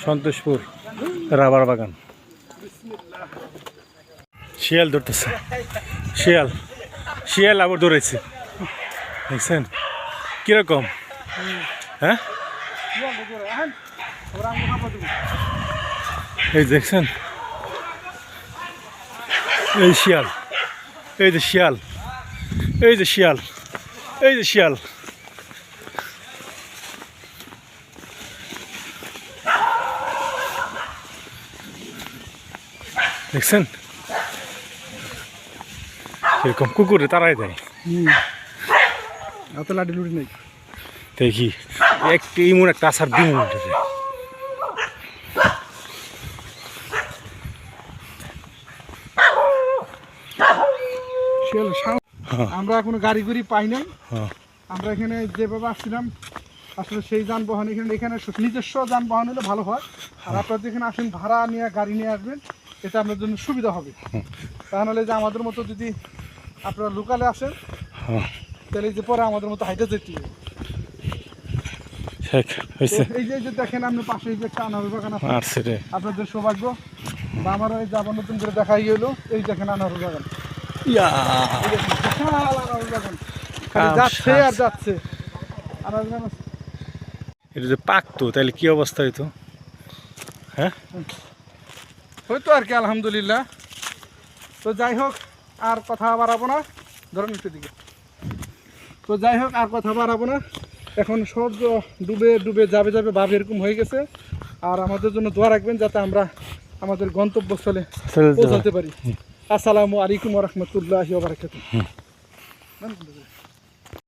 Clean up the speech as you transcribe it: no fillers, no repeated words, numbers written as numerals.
Santoshpur rubber বাগান। শিয়াল ধরতেছে, শিয়াল শিয়াল আবার দৌড়াইছে, দেখছেন কিরকম? হ্যাঁ এই দেখছেন, এই শিয়াল, এই যে শিয়াল, এই যে শিয়াল, এই যে শিয়াল। দেখছেন এরকম কুকুরে তারাই দেয়। এত লাঠি লুটি নেই, দেখি একটু ইমন একটা আসার দিন আমরা এখনো গাড়ি গুড়ি পাই নাই। আমরা এখানে যেভাবে আসছিলাম আসলে সেই যানবাহন এখানে নিজস্ব যানবাহন হলে ভালো হয়। আর আপনারা যেখানে আসেন ভাড়া নিয়ে গাড়ি নিয়ে আসবেন, এটা আপনার জন্য সুবিধা হবে। তাহলে যে আমাদের মতো যদি আপনারা লোকালে আসেন তাহলে যে পরে আমাদের মতো হাইটে যেতে হবে। এই যে দেখেন আপনি পাশে এই যে একটা আনারস বাগান আছে, আপনাদের সৌভাগ্য। বা আমারও এই যাবার নতুন করে দেখাই গেলো, এই দেখেন আনারস বাগান, আনারস বাগান যাচ্ছে আর যাচ্ছে। আনারস বাগান এটা যে পাকতো তাহলে কি অবস্থা হইতো? হ্যাঁ হয়তো আর কি, আলহামদুলিল্লাহ। তো যাই হোক আর কথা বাড়াবো না, ধরেন একটু দিকে। তো যাই হোক আর কথা বাড়াবো না, এখন সূর্য ডুবে ডুবে যাবে যাবে ভাব এরকম হয়ে গেছে। আর আমাদের জন্য দোয়া রাখবেন যাতে আমরা আমাদের গন্তব্যস্থলে পৌঁছাতে পারি। আসসালামু আলাইকুম ওয়া রাহমাতুল্লাহি ওয়া বারাকাতুহু।